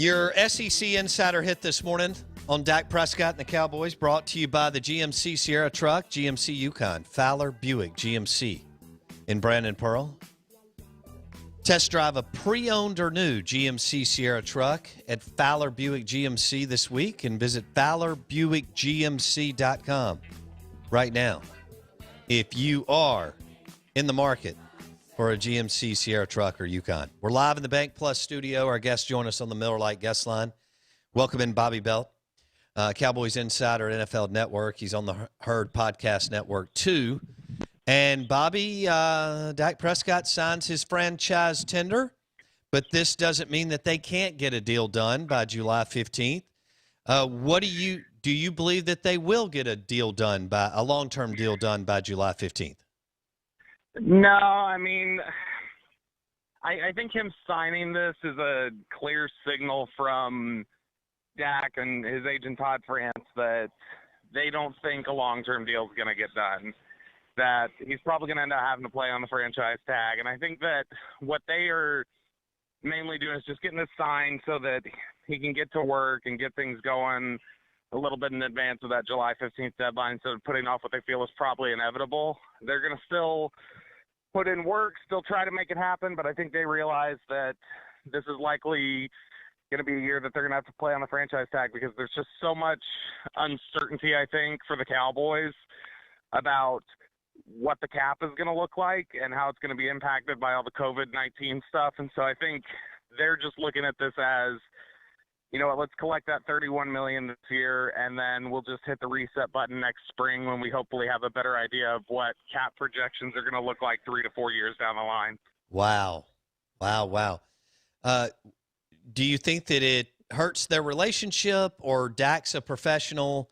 Your SEC Insider hit this morning on Dak Prescott and the Cowboys, brought to you by the GMC Sierra truck, GMC Yukon, Fowler Buick GMC in Brandon Pearl. Test drive a pre-owned or new GMC Sierra truck at Fowler Buick GMC this week and visit FowlerBuickGMC.com right now if you are in the market for a GMC Sierra truck or Yukon. We're live in the Bank Plus studio. Our guests join us on the Miller Lite guest line. Welcome in Bobby Belt, Cowboys Insider at NFL Network. He's on the Herd Podcast Network too. And Bobby, Dak Prescott signs his franchise tender, but this doesn't mean that they can't get a deal done by July 15th. Do you believe that they will get a deal done by a long-term deal done by July 15th? No, I mean, I think him signing this is a clear signal from Dak and his agent Todd France that they don't think a long-term deal is going to get done, that he's probably going to end up having to play on the franchise tag. And I think that what they are mainly doing is just getting this signed so that he can get to work and get things going a little bit in advance of that July 15th deadline, so putting off what they feel is probably inevitable. They're going to still put in work, still try to make it happen, but I think they realize that this is likely going to be a year that they're going to have to play on the franchise tag because there's just so much uncertainty, I think, for the Cowboys about what the cap is going to look like and how it's going to be impacted by all the COVID-19 stuff. And so I think they're just looking at this as, you know what, let's collect that $31 million this year, and then we'll just hit the reset button next spring when we hopefully have a better idea of what cap projections are going to look like 3 to 4 years down the line. Wow. Do you think that it hurts their relationship, or Dak's a professional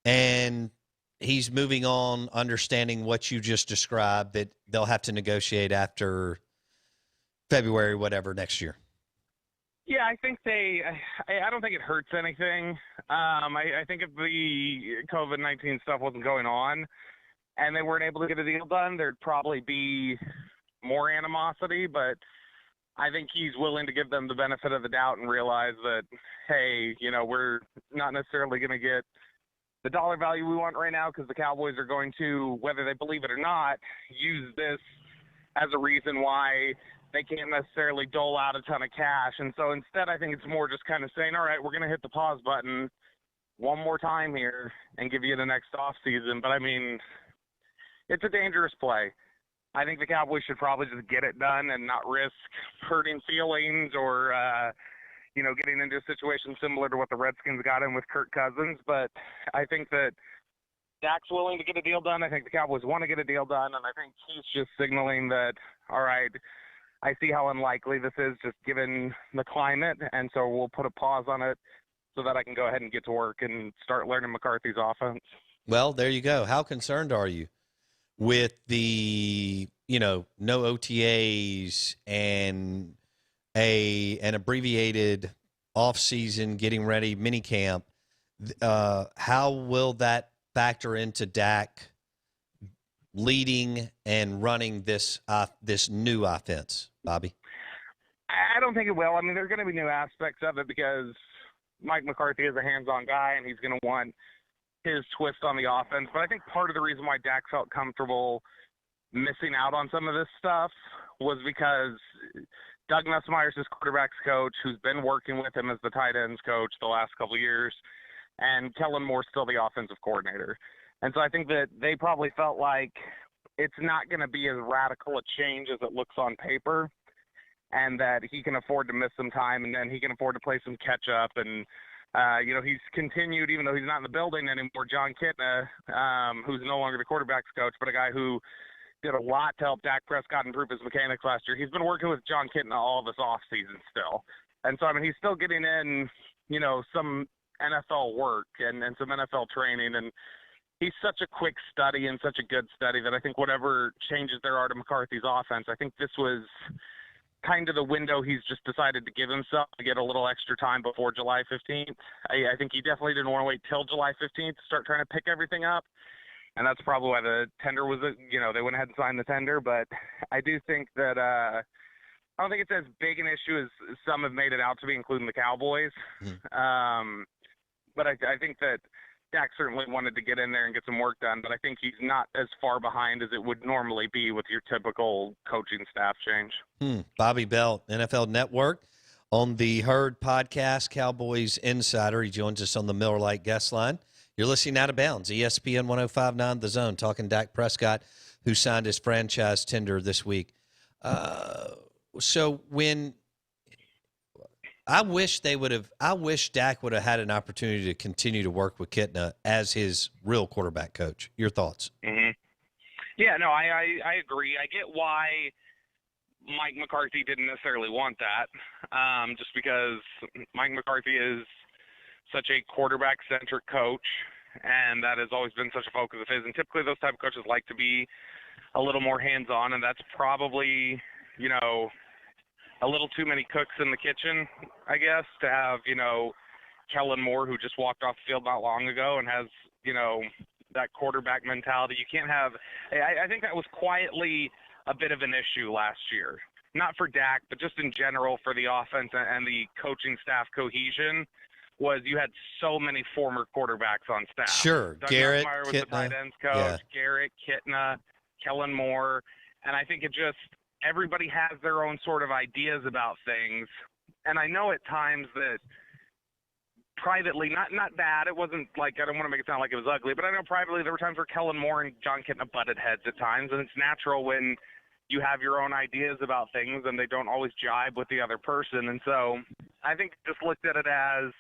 and he's moving on, understanding what you just described, that they'll have to negotiate after February, whatever, next year? Yeah, I think I don't think it hurts anything. I think if the COVID-19 stuff wasn't going on and they weren't able to get a deal done, there'd probably be more animosity. But I think he's willing to give them the benefit of the doubt and realize that, hey, you know, we're not necessarily going to get the dollar value we want right now because the Cowboys are going to, whether they believe it or not, use this as a reason why they can't necessarily dole out a ton of cash. And so instead, I think it's more just kind of saying, all right, we're going to hit the pause button one more time here and give you the next off season. But I mean, it's a dangerous play. I think the Cowboys should probably just get it done and not risk hurting feelings or, getting into a situation similar to what the Redskins got in with Kirk Cousins. But I think that Dak's willing to get a deal done. I think the Cowboys want to get a deal done. And I think he's just signaling that, all right, I see how unlikely this is just given the climate, and so we'll put a pause on it so that I can go ahead and get to work and start learning McCarthy's offense. Well, there you go. How concerned are you with the, no OTAs and an abbreviated off-season getting ready minicamp? How will that factor into Dak leading and running this new offense, Bobby? I don't think it will. I mean, there's going to be new aspects of it because Mike McCarthy is a hands-on guy, and he's going to want his twist on the offense. But I think part of the reason why Dak felt comfortable missing out on some of this stuff was because Doug Nussmeier's his quarterback's coach, who's been working with him as the tight ends coach the last couple of years, and Kellen Moore's still the offensive coordinator. And so I think that they probably felt like it's not going to be as radical a change as it looks on paper, and that he can afford to miss some time, and then he can afford to play some catch up. And, he's continued, even though he's not in the building anymore, John Kitna, who's no longer the quarterback's coach, but a guy who did a lot to help Dak Prescott improve his mechanics last year. He's been working with John Kitna all this offseason still. And so, I mean, he's still getting in, some NFL work and some NFL training. And he's such a quick study and such a good study that I think whatever changes there are to McCarthy's offense, I think this was kind of the window he's just decided to give himself to get a little extra time before July 15th. I think he definitely didn't want to wait till July 15th to start trying to pick everything up. And that's probably why the tender was, they went ahead and signed the tender. But I do think that I don't think it's as big an issue as some have made it out to be, including the Cowboys. But I think that Dak certainly wanted to get in there and get some work done, but I think he's not as far behind as it would normally be with your typical coaching staff change. Bobby Belt, NFL Network, on the Herd podcast, Cowboys Insider. He joins us on the Miller Lite guest line. You're listening Out of Bounds, ESPN 105.9 The Zone, talking Dak Prescott, who signed his franchise tender this week. So when I wish Dak would have had an opportunity to continue to work with Kitna as his real quarterback coach. Your thoughts? Mm-hmm. Yeah, no, I agree. I get why Mike McCarthy didn't necessarily want that, just because Mike McCarthy is such a quarterback-centric coach, and that has always been such a focus of his. And typically those type of coaches like to be a little more hands-on, and that's probably, a little too many cooks in the kitchen, I guess, to have, Kellen Moore, who just walked off the field not long ago and has, that quarterback mentality. You can't have – I think that was quietly a bit of an issue last year. Not for Dak, but just in general for the offense and the coaching staff cohesion, was you had so many former quarterbacks on staff. Sure. Doug Garrett, Nussmeier was Kitna, the tight ends coach, yeah. Garrett, Kitna, Kellen Moore. And I think it just – everybody has their own sort of ideas about things. And I know at times that privately, not bad. It wasn't like, I don't want to make it sound like it was ugly, but I know privately there were times where Kellen Moore and John Kitna butted heads at times, and it's natural when you have your own ideas about things and they don't always jibe with the other person. And so I think just looked at it as,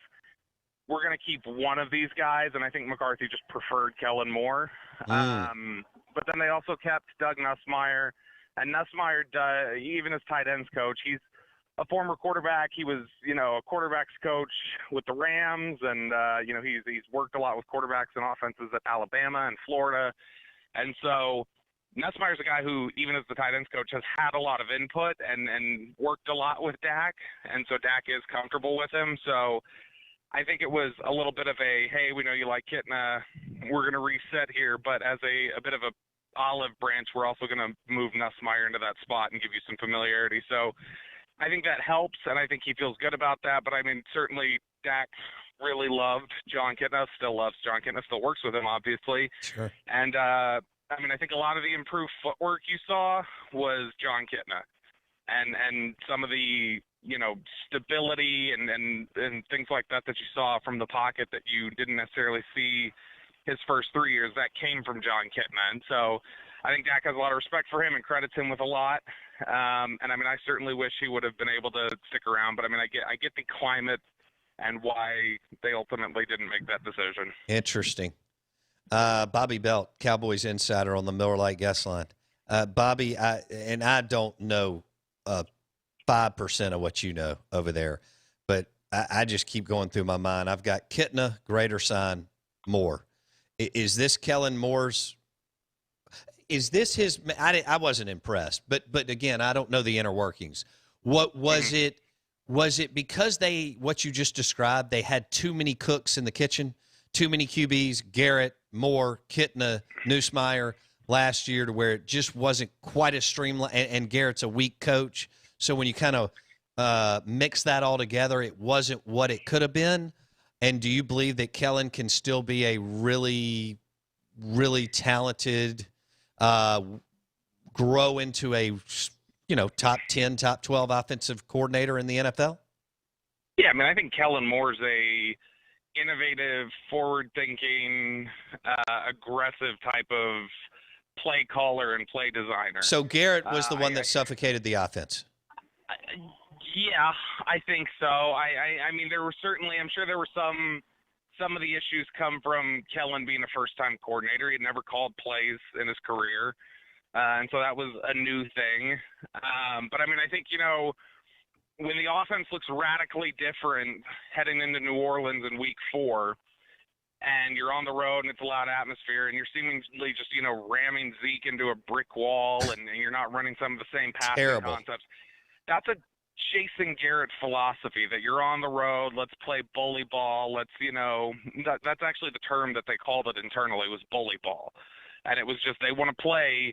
we're going to keep one of these guys, and I think McCarthy just preferred Kellen Moore. But then they also kept Doug Nussmeier, and Nussmeier, even as tight ends coach, he's a former quarterback. He was, a quarterback's coach with the Rams, and he's worked a lot with quarterbacks and offenses at Alabama and Florida. And so Nussmeier's a guy who, even as the tight ends coach, has had a lot of input and worked a lot with Dak, and so Dak is comfortable with him. So I think it was a little bit of a, hey, we know you like Kitna, we're going to reset here, but as a bit of a olive branch, we're also going to move Nussmeier into that spot and give you some familiarity. So I think that helps, and I think he feels good about that. But, I mean, certainly Dak really loved John Kitna, still loves John Kitna, still works with him, obviously. Sure. And, I think a lot of the improved footwork you saw was John Kitna. And some of the, stability and things like that you saw from the pocket that you didn't necessarily see his first 3 years, that came from John Kitna. And so I think Dak has a lot of respect for him and credits him with a lot. I certainly wish he would have been able to stick around. But, I get the climate and why they ultimately didn't make that decision. Interesting. Bobby Belt, Cowboys Insider on the Miller Lite guest line. Bobby, I don't know 5% of what you know over there, but I just keep going through my mind. I've got Kitna, greater sign, Moore. Is this Kellen Moore's? Is this his? I wasn't impressed, but again, I don't know the inner workings. What was it? Was it because what you just described, they had too many cooks in the kitchen, too many QBs, Garrett, Moore, Kitna, Nussmeier last year, to where it just wasn't quite as streamlined, and Garrett's a weak coach. So when you kind of mix that all together, it wasn't what it could have been. And do you believe that Kellen can still be a really, really talented, grow into a, top 10, top 12 offensive coordinator in the NFL? Yeah, I think Kellen Moore's a innovative, forward-thinking, aggressive type of play caller and play designer. So Garrett was the one that suffocated the offense. Yeah, I think so. There were certainly, I'm sure there were some of the issues come from Kellen being a first-time coordinator. He had never called plays in his career, and so that was a new thing. But I think, when the offense looks radically different heading into New Orleans in week 4, and you're on the road and it's a loud atmosphere and you're seemingly just, ramming Zeke into a brick wall and you're not running some of the same passing concepts. That's a Jason Garrett philosophy that you're on the road, let's play bully ball, let's, that's actually the term that they called it internally, was bully ball. And it was just, they want to play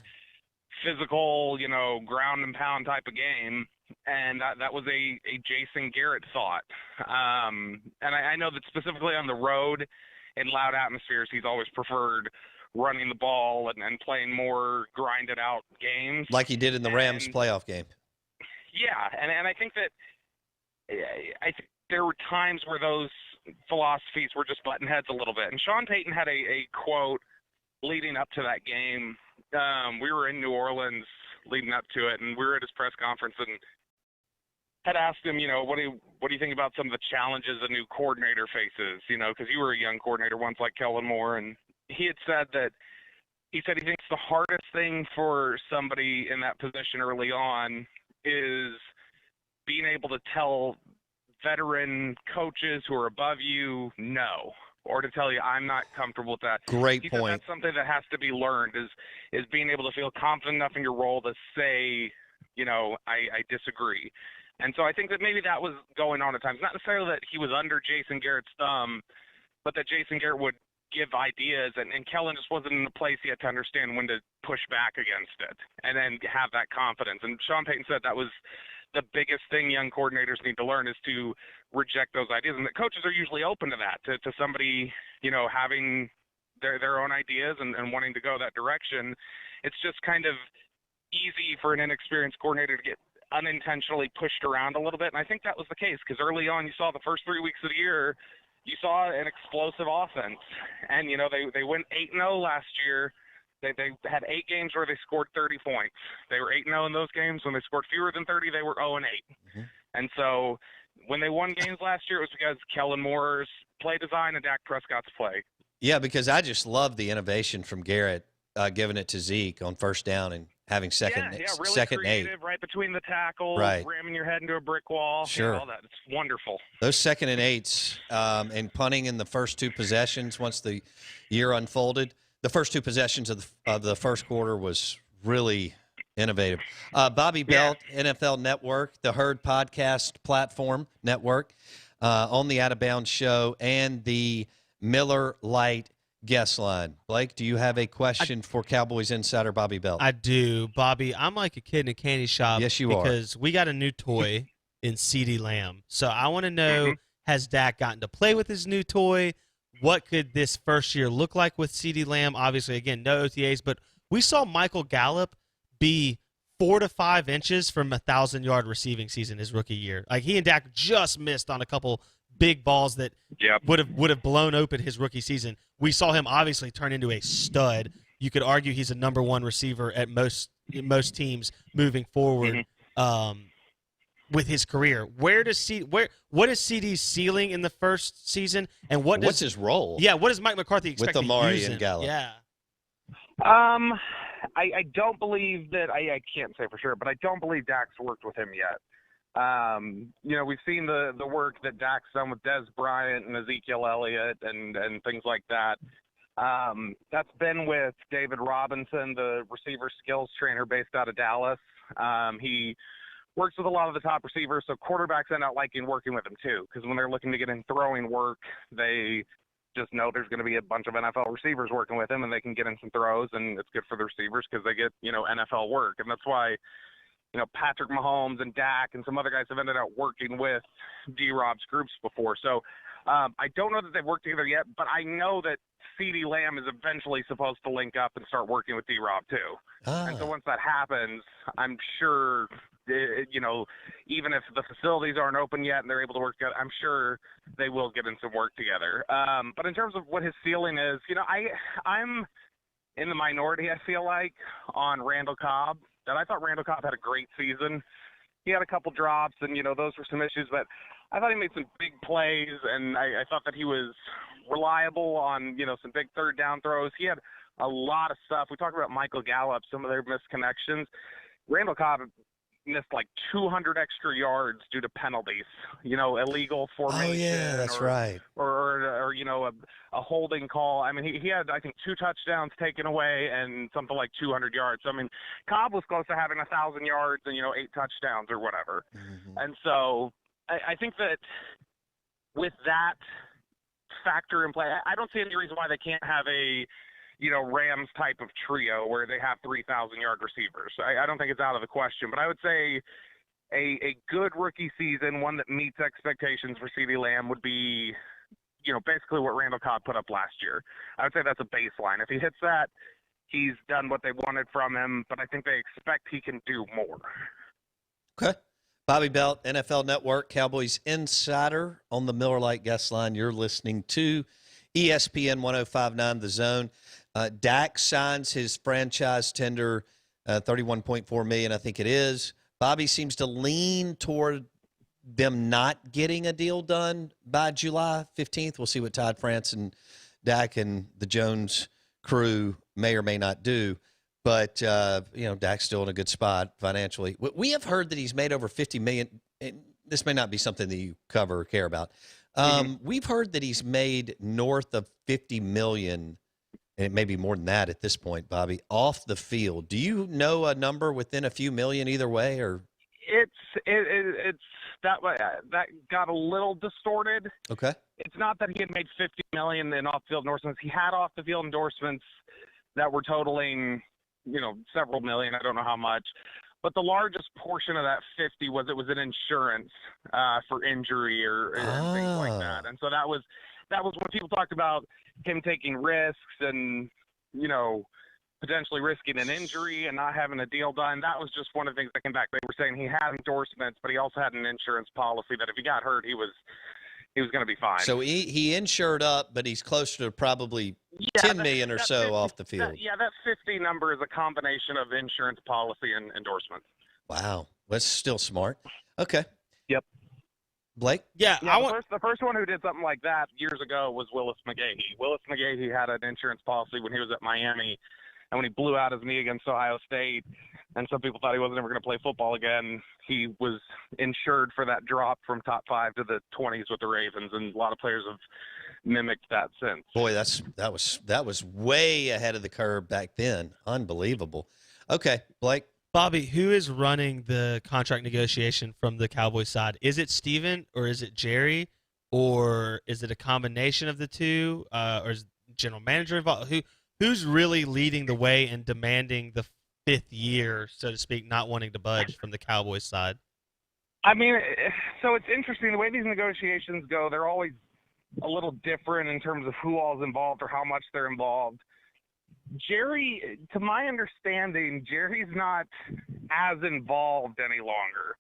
physical, ground and pound type of game. and that was a Jason Garrett thought. And I know that specifically on the road in loud atmospheres, he's always preferred running the ball and playing more grinded out games. Like he did in the Rams playoff game. Yeah, and I think that there were times where those philosophies were just button heads a little bit. And Sean Payton had a quote leading up to that game. We were in New Orleans leading up to it, and we were at his press conference and had asked him, what do you think about some of the challenges a new coordinator faces? Because you were a young coordinator once, like Kellen Moore, and he had said he thinks the hardest thing for somebody in that position early on is being able to tell veteran coaches who are above you no, or to tell you I'm not comfortable with that. Great he point. Said that's something that has to be learned is being able to feel confident enough in your role to say, I disagree. And so I think that maybe that was going on at times. Not necessarily that he was under Jason Garrett's thumb, but that Jason Garrett would give ideas, and Kellen just wasn't in the place he had to understand when to push back against it and then have that confidence. And Sean Payton said that was the biggest thing young coordinators need to learn, is to reject those ideas, and that coaches are usually open to that, to somebody, having their own ideas and wanting to go that direction. It's just kind of easy for an inexperienced coordinator to get unintentionally pushed around a little bit, and I think that was the case, because early on you saw the first 3 weeks of the year, you saw an explosive offense, and they went 8-0 last year. They had 8 games where they scored 30 points. They were 8-0 in those games. When they scored fewer than 30, they were 0-8. Mm-hmm. And so when they won games last year, it was because Kellen Moore's play design and Dak Prescott's play. Yeah, because I just love the innovation from Garrett, giving it to Zeke on first down and having second really creative, 8. Right between the tackles, right. Ramming your head into a brick wall. Sure. All that. It's wonderful. Those 2nd and 8s and punting in the first 2 possessions once the year unfolded. The first 2 possessions of the first quarter was really innovative. Bobby Belt, NFL Network, the Herd Podcast Platform Network, on the Out of Bounds Show, and the Miller Lite guest line. Blake, do you have a question for Cowboys insider Bobby Belt? I do. Bobby, I'm like a kid in a candy shop. Yes, you are. Because we got a new toy in CeeDee Lamb. So I want to know, has Dak gotten to play with his new toy? What could this first year look like with CeeDee Lamb? Obviously, again, no OTAs, but we saw Michael Gallup be 4 to 5 inches from a 1,000-yard receiving season his rookie year. Like, he and Dak just missed on a couple big balls that would have blown open his rookie season. We saw him obviously turn into a stud. You could argue he's a number 1 receiver at most teams moving forward. With his career, what is CD's ceiling in the first season, and what's his role? Yeah, what does Mike McCarthy expect with Amari to and Gallup? Yeah, I don't believe that. I can't say for sure, but I don't believe Dak's worked with him yet. We've seen the work that Dak's done with Dez Bryant and Ezekiel Elliott and things like that. That's been with David Robinson, the receiver skills trainer based out of Dallas. He works with a lot of the top receivers, so quarterbacks end up liking working with him too, because when they're looking to get in throwing work, they just know there's going to be a bunch of NFL receivers working with him, and they can get in some throws, and it's good for the receivers because they get, NFL work. And that's why, Patrick Mahomes and Dak and some other guys have ended up working with D-Rob's groups before. So I don't know that they've worked together yet, but I know that CeeDee Lamb is eventually supposed to link up and start working with D-Rob too. And so once that happens, I'm sure, even if the facilities aren't open yet and they're able to work together, I'm sure they will get in some work together. But in terms of what his ceiling is, I'm in the minority, I feel like, on Randall Cobb. And I thought Randall Cobb had a great season. He had a couple drops, and, those were some issues, but I thought he made some big plays, and I thought that he was reliable on, some big third down throws. He had a lot of stuff. We talked about Michael Gallup, some of their missed connections. Randall Cobb missed like 200 extra yards due to penalties, illegal formation. Oh, yeah, that's right. Or a holding call. I mean, he had, I think, 2 touchdowns taken away and something like 200 yards. So, I mean, Cobb was close to having 1,000 yards and, 8 touchdowns or whatever. Mm-hmm. And so I think that with that factor in play, I don't see any reason why they can't have a Rams type of trio where they have 3,000-yard receivers. I don't think it's out of the question. But I would say a good rookie season, one that meets expectations for CeeDee Lamb, would be, basically what Randall Cobb put up last year. I would say that's a baseline. If he hits that, he's done what they wanted from him, but I think they expect he can do more. Okay. Bobby Belt, NFL Network, Cowboys Insider on the Miller Lite guest line. You're listening to ESPN 105.9 The Zone. Dak signs his franchise tender, $31.4 million, I think it is. Bobby seems to lean toward them not getting a deal done by July 15th. We'll see what Todd France and Dak and the Jones crew may or may not do. But, Dak's still in a good spot financially. We have heard that he's made over $50 million. This may not be something that you cover or care about. We've heard that he's made north of $50 million, and it may be more than that at this point, Bobby, off the field. Do you know a number within a few million either way? Or it's that got a little distorted. Okay. It's not that he had made $50 million in off-field endorsements. He had off-the-field endorsements that were totaling, several million. I don't know how much. But the largest portion of that 50 was an insurance for injury or things like that. And so that was when people talked about him taking risks and, potentially risking an injury and not having a deal done. That was just one of the things that came back. They were saying he had endorsements, but he also had an insurance policy that if he got hurt, he was going to be fine. So he insured up, but he's closer to probably $10 million or so 50, off the field. That 50 number is a combination of insurance policy and endorsements. Wow. That's still smart. Okay. Yep. Blake? Yeah, the first one who did something like that years ago was Willis McGahee. Willis McGahee had an insurance policy when he was at Miami, and when he blew out his knee against Ohio State, and some people thought he wasn't ever going to play football again, he was insured for that drop from top 5 to the 20s with the Ravens, and a lot of players have mimicked that since. Boy, that was way ahead of the curve back then. Unbelievable. Okay, Blake. Bobby, who is running the contract negotiation from the Cowboys side? Is it Steven or is it Jerry, or is it a combination of the two, or is general manager involved? Who's really leading the way and demanding the 5th year, so to speak, not wanting to budge from the Cowboys side? I mean, so it's interesting. The way these negotiations go, they're always a little different in terms of who all's involved or how much they're involved. Jerry, to my understanding, Jerry's not as involved any longer.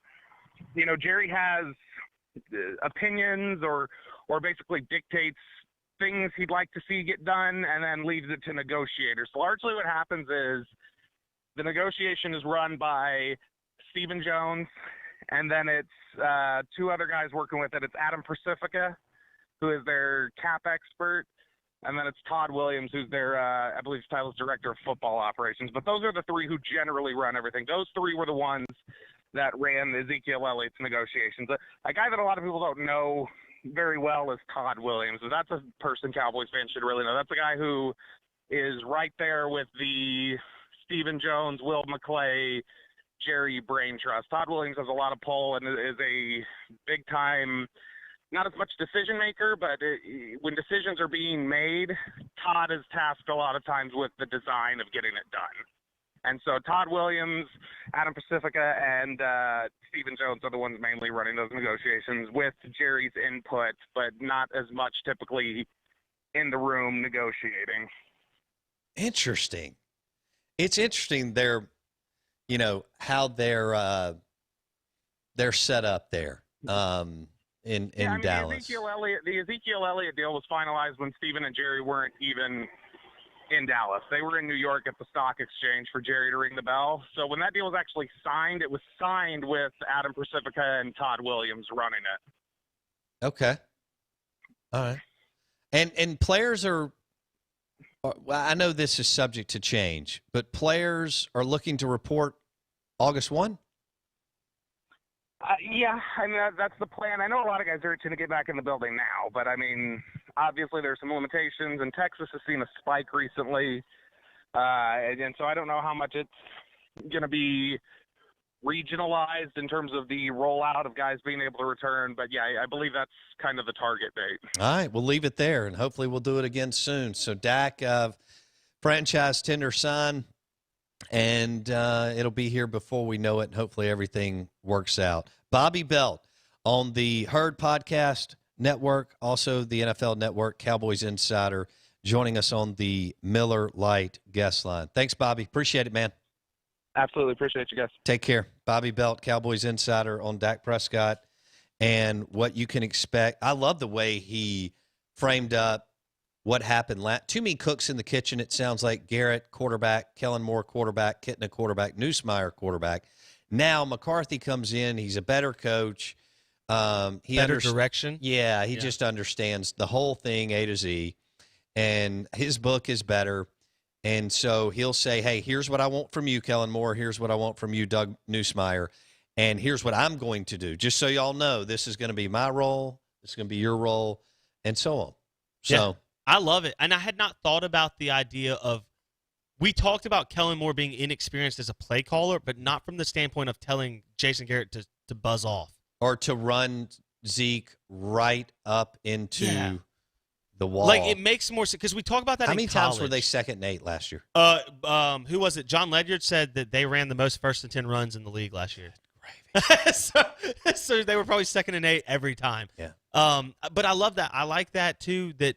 Jerry has opinions or basically dictates things he'd like to see get done and then leaves it to negotiators. So largely what happens is the negotiation is run by Stephen Jones, and then it's 2 other guys working with it. It's Adam Pacifica, who is their cap expert, and then it's Todd Williams, who's their, I believe, his title is Director of Football Operations. But those are the 3 who generally run everything. Those 3 were the ones that ran Ezekiel Elliott's negotiations. A guy that a lot of people don't know very well is Todd Williams. So that's a person Cowboys fans should really know. That's a guy who is right there with the Stephen Jones, Will McClay, Jerry brain trust. Todd Williams has a lot of pull and is a big-time, not as much decision maker, but when decisions are being made, Todd is tasked a lot of times with the design of getting it done. And so Todd Williams, Adam Pacifica, and Stephen Jones are the ones mainly running those negotiations with Jerry's input, but not as much typically in the room negotiating. Interesting. It's interesting how they're set up there in Dallas. The Ezekiel Elliott deal was finalized when Stephen and Jerry weren't even in Dallas. They were in New York at the stock exchange for Jerry to ring the bell. So when that deal was actually signed, it was signed with Adam Pacifica and Todd Williams running it. Okay. All right. And players are, well, I know this is subject to change, but players are looking to report August 1? Yeah, I mean, that's the plan. I know a lot of guys are itching to get back in the building now, but I mean, obviously there's some limitations, and Texas has seen a spike recently, and so I don't know how much it's going to be regionalized in terms of the rollout of guys being able to return, but yeah, I believe that's kind of the target date. All right, we'll leave it there, and hopefully we'll do it again soon. So Dak, franchise tender sign, And it'll be here before we know it, and hopefully everything works out. Bobby Belt on the Herd Podcast Network, also the NFL Network, Cowboys Insider, joining us on the Miller Lite guest line. Thanks, Bobby. Appreciate it, man. Absolutely. Appreciate you guys. Take care. Bobby Belt, Cowboys Insider on Dak Prescott and what you can expect. I love the way he framed up what happened. Too many cooks in the kitchen, it sounds like. Garrett, quarterback. Kellen Moore, quarterback. Kitna, quarterback. Newsmeyer, quarterback. Now McCarthy comes in. He's a better coach. Better direction. Yeah, he just understands the whole thing A to Z. And his book is better. And so he'll say, hey, here's what I want from you, Kellen Moore. Here's what I want from you, Doug Newsmeyer. And here's what I'm going to do. Just so y'all know, this is going to be my role. This is going to be your role, and so on. So yeah, I love it. And I had not thought about the idea of – we talked about Kellen Moore being inexperienced as a play caller, but not from the standpoint of telling Jason Garrett to buzz off. Or to run Zeke right up into the wall. Like, it makes more sense because we talk about that. How in many college. times were they 2nd and 8 last year? Who was it? John Ledyard said that they ran the most 1st and 10 runs in the league last year. so they were probably 2nd and 8 every time. Yeah. But I love that. I like that too. That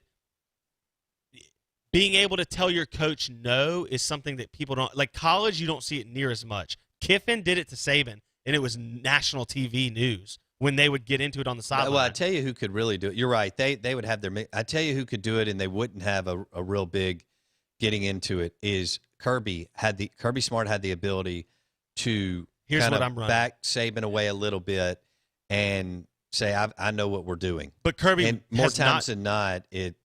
being able to tell your coach no is something that people don't like. College, you don't see it near as much. Kiffin did it to Saban, and it was national TV news when they would get into it on the sideline. Well, I tell you who could really do it. You're right. They would have their. I tell you who could do it, and they wouldn't have a real big getting into it. Is Kirby Smart had the ability to kind of back Saban away a little bit and say, I know what we're doing. But Kirby, and more times than not, it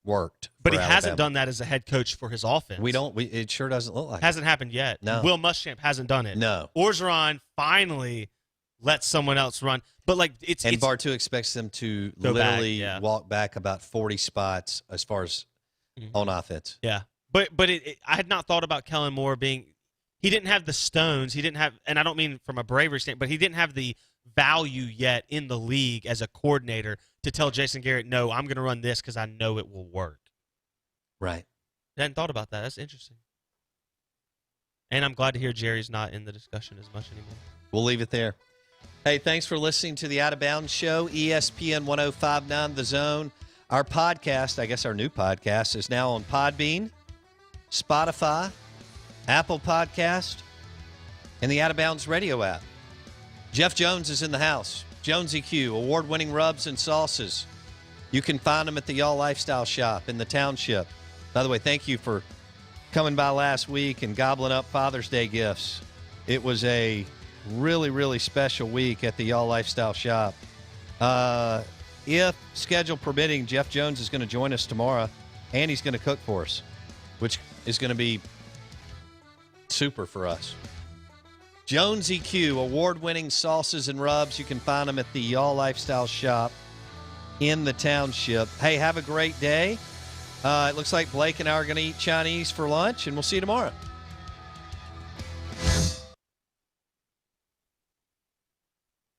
worked. But he hasn't done that as a head coach for his offense. It sure doesn't look like hasn't happened yet. No. Will Muschamp hasn't done it. No. Orgeron finally lets someone else run. But like it's Bartu expects them to literally walk back about 40 spots as far as on offense. Yeah. But I had not thought about Kellen Moore being he didn't have the stones. He didn't have, and I don't mean from a bravery standpoint, but he didn't have the value yet in the league as a coordinator to tell Jason Garrett, no, I'm going to run this because I know it will work. Right. I hadn't thought about that. That's interesting. And I'm glad to hear Jerry's not in the discussion as much anymore. We'll leave it there. Hey, thanks for listening to the Out of Bounds Show, ESPN 105.9 The Zone. Our podcast, I guess our new podcast, is now on Podbean, Spotify, Apple Podcast, and the Out of Bounds radio app. Jeff Jones is in the house. Jonesy Q, award-winning rubs and sauces. You can find them at the Y'all Lifestyle Shop in the Township. By the way, thank you for coming by last week and gobbling up Father's Day gifts. It was a really, really special week at the Y'all Lifestyle Shop. If schedule permitting, Jeff Jones is going to join us tomorrow, and he's going to cook for us, which is going to be super for us. Jonesy Q, award-winning sauces and rubs. You can find them at the Y'all Lifestyle Shop in the Township. Hey, have a great day. It looks like Blake and I are going to eat Chinese for lunch, and we'll see you tomorrow.